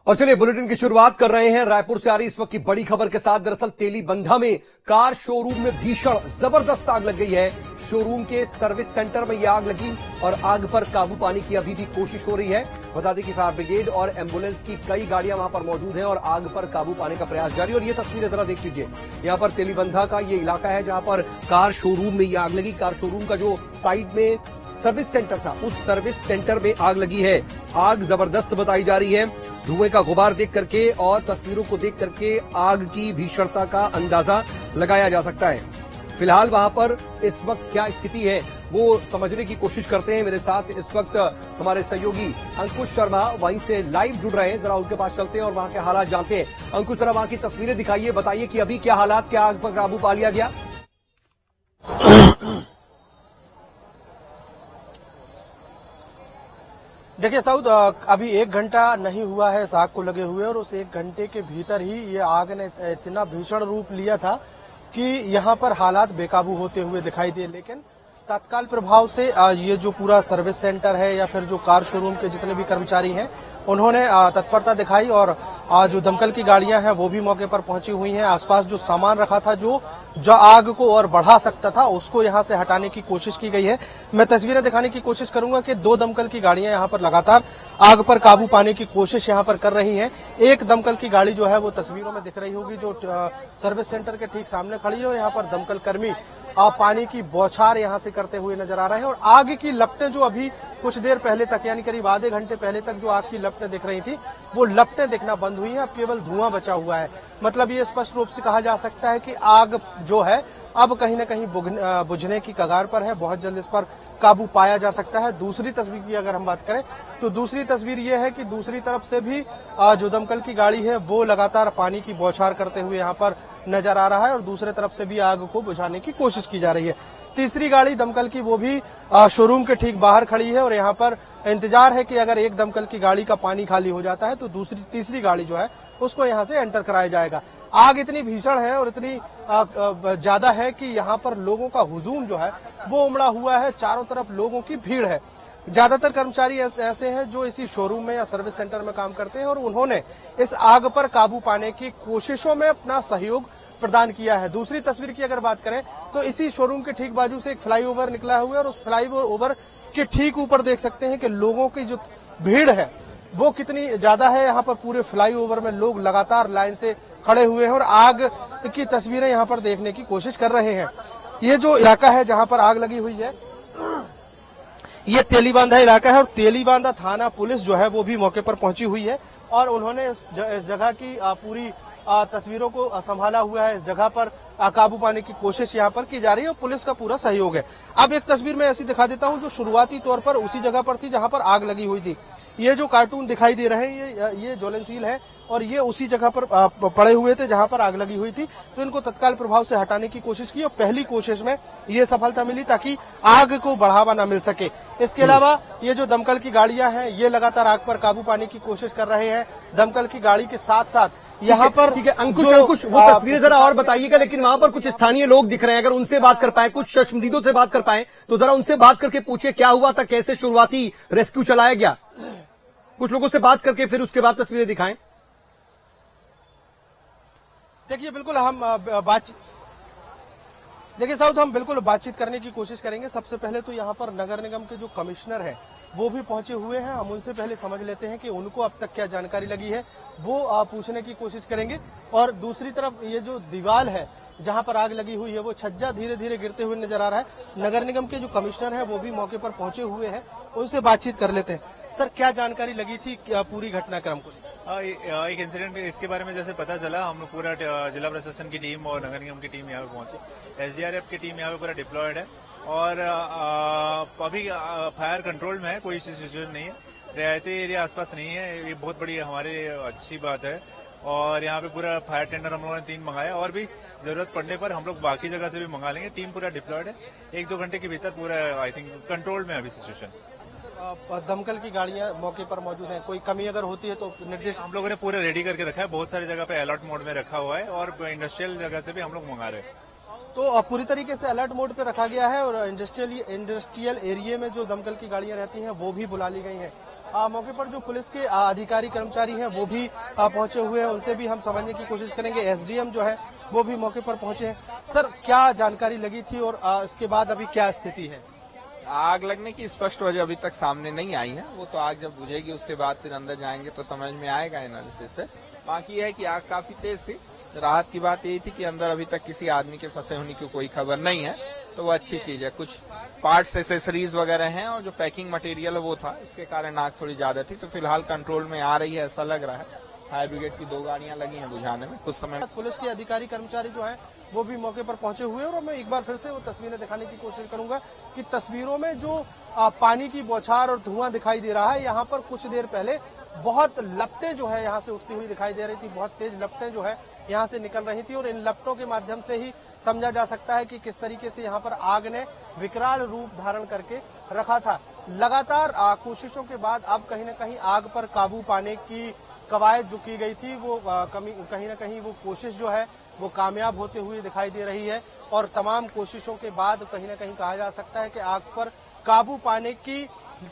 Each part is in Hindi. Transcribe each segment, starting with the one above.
और चलिए बुलेटिन की शुरुआत कर रहे हैं रायपुर से आ रही इस वक्त की बड़ी खबर के साथ। दरअसल तेलीबंधा में कार शोरूम में भीषण जबरदस्त आग लग गई है। शोरूम के सर्विस सेंटर में यह आग लगी और आग पर काबू पाने की अभी भी कोशिश हो रही है। बता दें कि फायर ब्रिगेड और एम्बुलेंस की कई गाड़ियां वहां पर मौजूद हैं और आग पर काबू पाने का प्रयास जारी। और ये तस्वीरें जरा देख लीजिए, यहां पर तेलीबंधा का ये इलाका है जहां पर कार शोरूम में यह आग लगी। कार शोरूम का जो साइड में सर्विस सेंटर था, उस सर्विस सेंटर में आग लगी है। आग जबरदस्त बताई जा रही है। धुएं का गुबार देख करके और तस्वीरों को देख करके आग की भीषणता का अंदाजा लगाया जा सकता है। फिलहाल वहां पर इस वक्त क्या स्थिति है वो समझने की कोशिश करते हैं। मेरे साथ इस वक्त हमारे सहयोगी अंकुश शर्मा वहीं से लाइव जुड़ रहे हैं। जरा उनके पास चलते हैं और वहां के हालात जानते हैं। अंकुश, जरा वहां की तस्वीरें दिखाइए, बताइए कि अभी क्या हालात, क्या आग पर काबू पा लिया गया? देखिए साउद, अभी 1 घंटा नहीं हुआ है इस आग को लगे हुए और उस 1 घंटे के भीतर ही ये आग ने इतना भीषण रूप लिया था कि यहाँ पर हालात बेकाबू होते हुए दिखाई दिए। लेकिन तत्काल प्रभाव से ये जो पूरा सर्विस सेंटर है या फिर जो कार शोरूम के जितने भी कर्मचारी हैं उन्होंने तत्परता दिखाई और जो दमकल की गाड़ियां हैं वो भी मौके पर पहुंची हुई हैं। आसपास जो सामान रखा था जो आग को और बढ़ा सकता था उसको यहां से हटाने की कोशिश की गई है। मैं तस्वीरें दिखाने की कोशिश करूंगा कि 2 दमकल की गाड़ियां यहां पर लगातार आग पर काबू पाने की कोशिश यहां पर कर रही हैं। एक दमकल की गाड़ी जो है वो तस्वीरों में दिख रही होगी, जो सर्विस सेंटर के ठीक सामने खड़ी है और यहाँ पर दमकल कर्मी पानी की बौछार यहां से करते हुए नजर आ रहे हैं। और आग की लपटें जो अभी कुछ देर पहले तक, यानी करीब आधे घंटे पहले तक जो आग की लपटें दिख रही थी वो लपटें दिखना बंद हुई हैं। अब केवल धुआं बचा हुआ है। मतलब ये स्पष्ट रूप से कहा जा सकता है कि आग जो है अब कहीं न कहीं बुझने की कगार पर है। बहुत जल्द इस पर काबू पाया जा सकता है। दूसरी तस्वीर की अगर हम बात करें तो दूसरी तस्वीर ये है कि दूसरी तरफ से भी जो दमकल की गाड़ी है वो लगातार पानी की बौछार करते हुए यहाँ पर नजर आ रहा है और दूसरे तरफ से भी आग को बुझाने की कोशिश की जा रही है। तीसरी गाड़ी दमकल की वो भी शोरूम के ठीक बाहर खड़ी है और यहाँ पर इंतजार है कि अगर एक दमकल की गाड़ी का पानी खाली हो जाता है तो तीसरी गाड़ी जो है उसको यहाँ से एंटर कराया जाएगा। आग इतनी भीषण है और इतनी ज्यादा है कि यहाँ पर लोगों का हुजूम जो है वो उमड़ा हुआ है। चारों तरफ लोगों की भीड़ है। ज्यादातर कर्मचारी ऐसे हैं जो इसी शोरूम में या सर्विस सेंटर में काम करते हैं और उन्होंने इस आग पर काबू पाने की कोशिशों में अपना सहयोग प्रदान किया है। दूसरी तस्वीर की अगर बात करें तो इसी शोरूम के ठीक बाजू से एक फ्लाईओवर निकला हुआ है और उस फ्लाईओवर के ठीक ऊपर देख सकते हैं कि लोगों की जो भीड़ है वो कितनी ज्यादा है। यहाँ पर पूरे फ्लाईओवर में लोग लगातार लाइन से खड़े हुए हैं और आग की तस्वीरें यहाँ पर देखने की कोशिश कर रहे हैं। ये जो इलाका है जहाँ पर आग लगी हुई है ये तेलीबांधा इलाका है और तेलीबांधा थाना पुलिस जो है वो भी मौके पर पहुंची हुई है और उन्होंने इस जगह की पूरी तस्वीरों को संभाला हुआ है। इस जगह पर काबू पाने की कोशिश यहाँ पर की जा रही है और पुलिस का पूरा सहयोग है। अब एक तस्वीर में ऐसी दिखा देता हूँ जो शुरुआती तौर पर उसी जगह पर थी जहाँ पर आग लगी हुई थी। ये जो कार्टून दिखाई दे रहे हैं ये ज्वलनशील है और ये उसी जगह पर पड़े हुए थे जहां पर आग लगी हुई थी। तो इनको तत्काल प्रभाव से हटाने की कोशिश की और पहली कोशिश में ये सफलता मिली ताकि आग को बढ़ावा न मिल सके। इसके अलावा ये जो दमकल की गाड़ियां हैं ये लगातार आग पर काबू पाने की कोशिश कर रहे हैं। दमकल की गाड़ी के साथ साथ यहाँ पर ठीक है अंकुश वो तस्वीरें जरा और बताइएगा। लेकिन वहां पर कुछ स्थानीय लोग दिख रहे हैं, अगर उनसे बात कर पाए, कुछ चश्मदीदों से बात कर पाए तो जरा उनसे बात करके पूछिए क्या हुआ था, कैसे शुरुआती रेस्क्यू चलाया गया। कुछ लोगों से बात करके फिर उसके बाद तस्वीरें दिखाएं। देखिए बिल्कुल हम देखिए साउथ हम बिल्कुल बातचीत करने की कोशिश करेंगे। सबसे पहले तो यहाँ पर नगर निगम के जो कमिश्नर हैं वो भी पहुंचे हुए हैं। हम उनसे पहले समझ लेते हैं कि उनको अब तक क्या जानकारी लगी है, वो पूछने की कोशिश करेंगे। और दूसरी तरफ ये जो दीवार है जहां पर आग लगी हुई है वो छज्जा धीरे धीरे गिरते हुए नजर आ रहा है। नगर निगम के जो कमिश्नर हैं वो भी मौके पर पहुंचे हुए हैं, उनसे बातचीत कर लेते हैं। सर, क्या जानकारी लगी थी पूरी घटनाक्रम को? एक इंसिडेंट इसके बारे में जैसे पता चला, हम लोग पूरा जिला प्रशासन की टीम और नगर निगम की टीम यहाँ पे पहुंची। एसडीआरएफ की टीम यहाँ पे पूरा डिप्लॉयड है और अभी फायर कंट्रोल में है, कोई सिचुएशन नहीं है। रियायती एरिया आसपास नहीं है, ये बहुत बड़ी हमारी अच्छी बात है। और यहाँ पे पूरा फायर टेंडर हम लोगों ने 3 मंगाया और भी जरूरत पड़ने पर हम लोग बाकी जगह से भी मंगा लेंगे। टीम पूरा डिप्लॉयड है। 1-2 घंटे के भीतर पूरा आई थिंक कंट्रोल में अभी सिचुएशन। दमकल की गाड़ियां मौके पर मौजूद हैं, कोई कमी अगर होती है तो निर्देश हम लोगों ने पूरा रेडी करके रखा है। बहुत सारी जगह पे अलर्ट मोड में रखा हुआ है और इंडस्ट्रियल जगह से भी हम लोग मंगा रहे हैं। तो पूरी तरीके से अलर्ट मोड पे रखा गया है और इंडस्ट्रियल एरिया में जो दमकल की गाड़ियां रहती हैं वो भी बुला ली गई हैं। मौके पर जो पुलिस के अधिकारी कर्मचारी हैं वो भी पहुंचे हुए हैं, उनसे भी हम समझने की कोशिश करेंगे। एसडीएम जो है वो भी मौके पर पहुंचे हैं। सर, क्या जानकारी लगी थी और इसके बाद अभी क्या स्थिति है? आग लगने की स्पष्ट वजह अभी तक सामने नहीं आई है। वो तो आग जब बुझेगी उसके बाद फिर अंदर जाएंगे तो समझ में आएगा एनालिसिस से। बाकी है कि आग काफी तेज थी। राहत की बात यही थी कि अंदर अभी तक किसी आदमी के फंसे होने की कोई खबर नहीं है, तो वो अच्छी चीज है। कुछ पार्ट्स एसेसरीज वगैरह हैं और जो पैकिंग मटेरियल है वो था, इसके कारण आग थोड़ी ज्यादा थी। तो फिलहाल कंट्रोल में आ रही है ऐसा लग रहा है। फायर ब्रिगेड की 2 गाड़ियां लगी हैं बुझाने में। कुछ समय पुलिस के अधिकारी कर्मचारी जो है वो भी मौके पर पहुंचे हुए हैं और मैं एक बार फिर से वो तस्वीरें दिखाने की कोशिश करूंगा कि तस्वीरों में जो पानी की बौछार और धुआं दिखाई दे रहा है, यहाँ पर कुछ देर पहले बहुत लपटें जो है यहाँ से उठती हुई दिखाई दे रही थी। बहुत तेज लपटें जो है यहाँ से निकल रही थी और इन लपटों के माध्यम से ही समझा जा सकता है कि किस तरीके से यहाँ पर आग ने विकराल रूप धारण करके रखा था। लगातार कोशिशों के बाद अब कहीं न कहीं आग पर काबू पाने की कवायद जो की गई थी वो कहीं न कहीं वो कोशिश जो है वो कामयाब होते हुए दिखाई दे रही है और तमाम कोशिशों के बाद कहीं न कहीं कहा जा सकता है कि आग पर काबू पाने की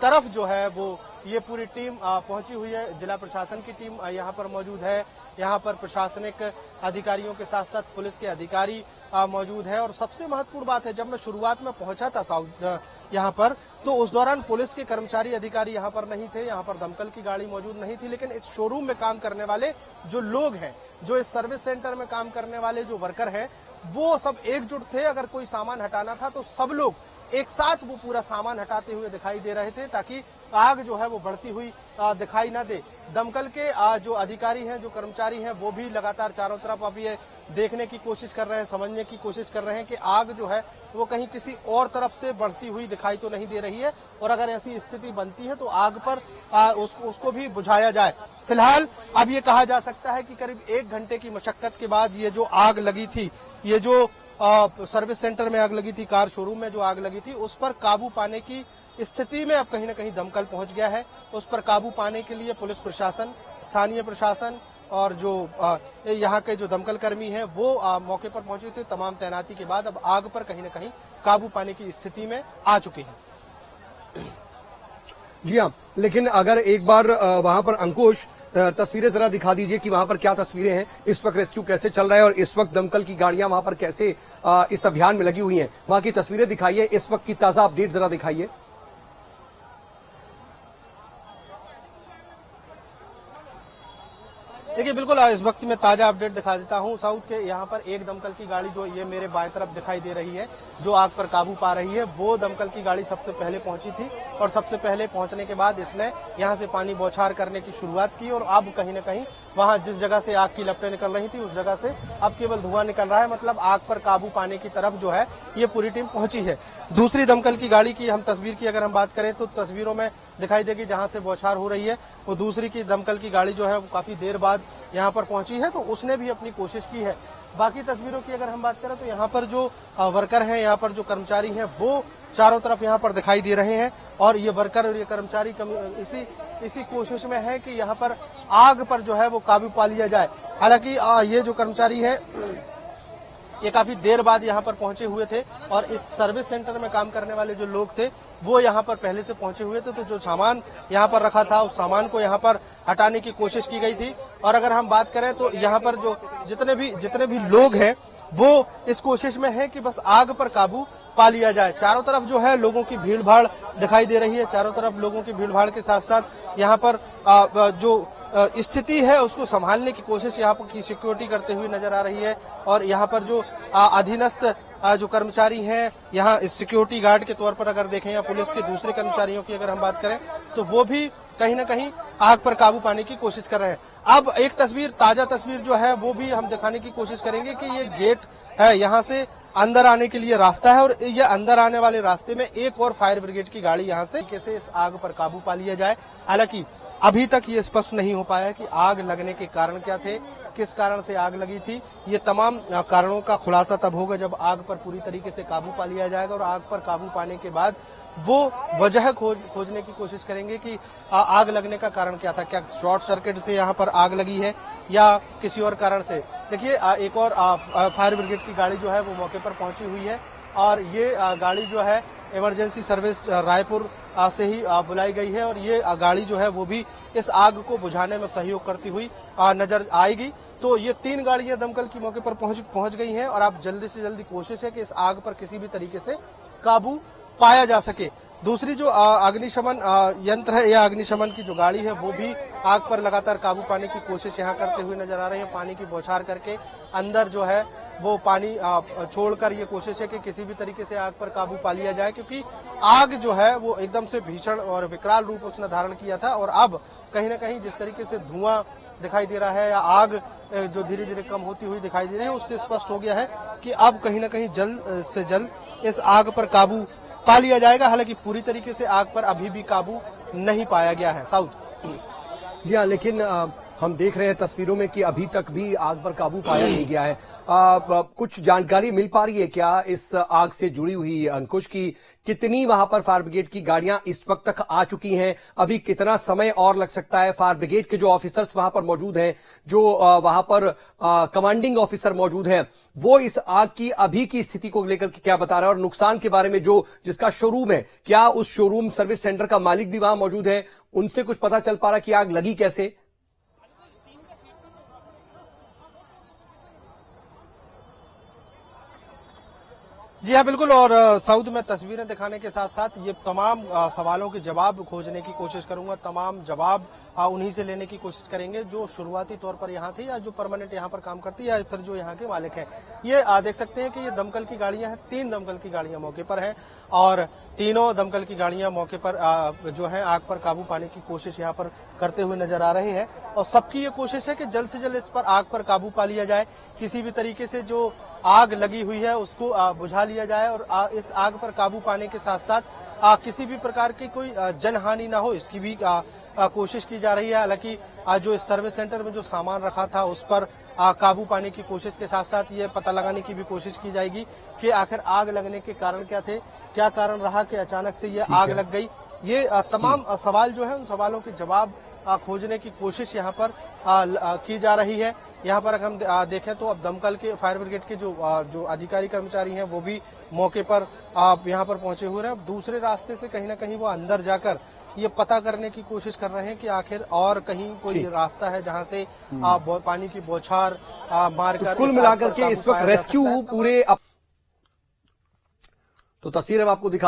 तरफ जो है वो ये पूरी टीम पहुंची हुई है। जिला प्रशासन की टीम यहाँ पर मौजूद है। यहाँ पर प्रशासनिक अधिकारियों के साथ साथ पुलिस के अधिकारी मौजूद है और सबसे महत्वपूर्ण बात है, जब मैं शुरुआत में पहुंचा था यहाँ पर तो उस दौरान पुलिस के कर्मचारी अधिकारी यहाँ पर नहीं थे, यहाँ पर दमकल की गाड़ी मौजूद नहीं थी, लेकिन इस शोरूम में काम करने वाले जो लोग हैं, जो इस सर्विस सेंटर में काम करने वाले जो वर्कर हैं, वो सब एकजुट थे। अगर कोई सामान हटाना था तो सब लोग एक साथ वो पूरा सामान हटाते हुए दिखाई दे रहे थे ताकि आग जो है वो बढ़ती हुई दिखाई ना दे। दमकल के जो अधिकारी हैं, जो कर्मचारी हैं, वो भी लगातार चारों तरफ अब ये देखने की कोशिश कर रहे हैं, समझने की कोशिश कर रहे हैं कि आग जो है वो कहीं किसी और तरफ से बढ़ती हुई दिखाई तो नहीं दे रही है और अगर ऐसी स्थिति बनती है तो आग पर उसको भी बुझाया जाए। फिलहाल अब ये कहा जा सकता है कि करीब 1 घंटे की मशक्कत के बाद ये जो आग लगी थी, ये जो सर्विस सेंटर में आग लगी थी, कार शोरूम में जो आग लगी थी, उस पर काबू पाने की स्थिति में अब कहीं न कहीं दमकल पहुंच गया है। उस पर काबू पाने के लिए पुलिस प्रशासन, स्थानीय प्रशासन और जो यहाँ के जो दमकल कर्मी हैं वो मौके पर पहुंचे थे। तमाम तैनाती के बाद अब आग पर कहीं न कहीं काबू पाने की स्थिति में आ चुके हैं। जी हाँ, लेकिन अगर एक बार वहां पर अंकुश तस्वीरें जरा दिखा दीजिए कि वहां पर क्या तस्वीरें हैं, इस वक्त रेस्क्यू कैसे चल रहा है और इस वक्त दमकल की गाड़ियां वहां पर कैसे इस अभियान में लगी हुई हैं, वहां की तस्वीरें दिखाइए। इस वक्त की ताजा अपडेट जरा दिखाइए। देखिए, बिल्कुल इस वक्त में ताजा अपडेट दिखा देता हूं। साउथ के यहाँ पर एक दमकल की गाड़ी जो ये मेरे बाएं तरफ दिखाई दे रही है, जो आग पर काबू पा रही है, वो दमकल की गाड़ी सबसे पहले पहुंची थी और सबसे पहले पहुंचने के बाद इसने यहाँ से पानी बौछार करने की शुरुआत की और अब कहीं न कहीं वहां जिस जगह से आग की लपटें निकल रही थी उस जगह से अब केवल धुआं निकल रहा है। मतलब आग पर काबू पाने की तरफ जो है ये पूरी टीम पहुंची है। दूसरी दमकल की गाड़ी की हम तस्वीर की अगर हम बात करें तो तस्वीरों में दिखाई देगी जहां से बौछार हो रही है, वो दूसरी की दमकल की गाड़ी जो है वो काफी देर बाद यहाँ पर पहुंची है, तो उसने भी अपनी कोशिश की है। बाकी तस्वीरों की अगर हम बात करें तो यहाँ पर जो वर्कर हैं, यहाँ पर जो कर्मचारी हैं, वो चारों तरफ यहाँ पर दिखाई दे रहे हैं और ये वर्कर और ये कर्मचारी इसी कोशिश में है कि यहाँ पर आग पर जो है वो काबू पा लिया जाए। हालांकि ये जो कर्मचारी है ये काफी देर बाद यहाँ पर पहुंचे हुए थे और इस सर्विस सेंटर में काम करने वाले जो लोग थे वो यहाँ पर पहले से पहुंचे हुए थे, तो जो सामान यहाँ पर रखा था उस सामान को यहाँ पर हटाने की कोशिश की गई थी। और अगर हम बात करें तो यहाँ पर जो जितने भी लोग हैं वो इस कोशिश में है कि बस आग पर काबू पा लिया जाए। चारों तरफ जो है लोगों की भीड़ भाड़ दिखाई दे रही है। चारों तरफ लोगों की भीड़ भाड़ के साथ साथ यहाँ पर जो स्थिति है उसको संभालने की कोशिश यहाँ पर की सिक्योरिटी करते हुए नजर आ रही है और यहाँ पर जो अधीनस्थ जो कर्मचारी हैं, यहाँ इस सिक्योरिटी गार्ड के तौर पर अगर देखें या पुलिस के दूसरे कर्मचारियों की अगर हम बात करें तो वो भी कहीं न कहीं आग पर काबू पाने की कोशिश कर रहे हैं। अब एक ताजा तस्वीर जो है वो भी हम दिखाने की कोशिश करेंगे कि ये गेट है, यहाँ से अंदर आने के लिए रास्ता है और ये अंदर आने वाले रास्ते में एक और फायर ब्रिगेड की गाड़ी यहाँ से कैसे इस आग पर काबू पा लिया जाए। हालांकि अभी तक ये स्पष्ट नहीं हो पाया कि आग लगने के कारण क्या थे, किस कारण से आग लगी थी। ये तमाम कारणों का खुलासा तब होगा जब आग पर पूरी तरीके से काबू पा लिया जाएगा और आग पर काबू पाने के बाद वो वजह खोजने की कोशिश करेंगे कि आग लगने का कारण क्या था। क्या शॉर्ट सर्किट से यहाँ पर आग लगी है या किसी और कारण से। देखिए, एक और फायर ब्रिगेड की गाड़ी जो है वो मौके पर पहुंची हुई है और ये गाड़ी जो है इमरजेंसी सर्विस रायपुर से ही बुलाई गई है और ये गाड़ी जो है वो भी इस आग को बुझाने में सहयोग करती हुई नजर आएगी। तो ये 3 गाड़ियां दमकल की मौके पर पहुंच गई हैं और अब जल्दी से जल्दी कोशिश है कि इस आग पर किसी भी तरीके से काबू पाया जा सके। दूसरी जो अग्निशमन यंत्र है या अग्निशमन की जो गाड़ी है वो भी आग पर लगातार काबू पाने की कोशिश यहाँ करते हुए नजर आ रहे हैं। पानी की बौछार करके अंदर जो है वो पानी छोड़कर ये कोशिश है कि किसी भी तरीके से आग पर काबू पा लिया जाए, क्योंकि आग जो है वो एकदम से भीषण और विकराल रूप उसने धारण किया था और अब कहीं ना कहीं जिस तरीके से धुआं दिखाई दे रहा है या आग जो धीरे धीरे कम होती हुई दिखाई दे रही है, उससे स्पष्ट हो गया है कि अब कहीं ना कहीं जल्द से जल्द इस आग पर काबू पा लिया जाएगा। हालांकि पूरी तरीके से आग पर अभी भी काबू नहीं पाया गया है। साउथ जी हाँ, लेकिन हम देख रहे हैं तस्वीरों में कि अभी तक भी आग पर काबू पाया नहीं गया है। कुछ जानकारी मिल पा रही है क्या इस आग से जुड़ी हुई, अंकुश, की कितनी वहां पर फायर ब्रिगेड की गाड़ियां इस वक्त तक आ चुकी हैं? अभी कितना समय और लग सकता है? फायर ब्रिगेड के जो ऑफिसर्स वहां पर मौजूद हैं, जो वहां पर कमांडिंग ऑफिसर मौजूद हैं, वो इस आग की अभी की स्थिति को लेकर क्या बता रहे हैं? और नुकसान के बारे में, जो जिसका शोरूम है, क्या उस शोरूम सर्विस सेंटर का मालिक भी वहां मौजूद है? उनसे कुछ पता चल पा रहा कि आग लगी कैसे? जी हाँ, बिल्कुल। और साउथ में तस्वीरें दिखाने के साथ साथ ये तमाम सवालों के जवाब खोजने की कोशिश करूंगा। तमाम जवाब उन्हीं से लेने की कोशिश करेंगे जो शुरुआती तौर पर यहाँ थे या जो परमानेंट यहाँ पर काम करती है या फिर जो यहाँ के मालिक हैं। ये देख सकते हैं कि ये दमकल की गाड़ियां हैं, 3 दमकल की गाड़ियां मौके पर हैं और तीनों दमकल की गाड़ियां मौके पर जो है आग पर काबू पाने की कोशिश यहाँ पर करते हुए नजर आ रहे हैं। और सबकी ये कोशिश है कि जल्द से जल्द इस पर आग पर काबू पा लिया जाए, किसी भी तरीके से जो आग लगी हुई है उसको बुझा लिया जाए और इस आग पर काबू पाने के साथ साथ किसी भी प्रकार की कोई जनहानि ना हो, इसकी भी कोशिश की जा रही है। हालांकि जो इस सर्विस सेंटर में जो सामान रखा था उस पर काबू पाने की कोशिश के साथ साथ ये पता लगाने की भी कोशिश की जाएगी कि आखिर आग लगने के कारण क्या थे, क्या कारण रहा कि अचानक से ये आग लग गई। ये तमाम सवाल जो है उन सवालों के जवाब खोजने की कोशिश यहाँ पर की जा रही है। यहाँ पर अगर हम देखें तो अब दमकल के फायर ब्रिगेड के जो अधिकारी कर्मचारी हैं वो भी मौके पर यहाँ पर पहुंचे हुए हैं। अब दूसरे रास्ते से कहीं ना कहीं वो अंदर जाकर ये पता करने की कोशिश कर रहे हैं कि आखिर और कहीं कोई रास्ता है जहां से पानी की बौछार मारकर कुल मिलाकर के इस वक्त रेस्क्यू पूरे तो तस्वीर हम आपको दिखा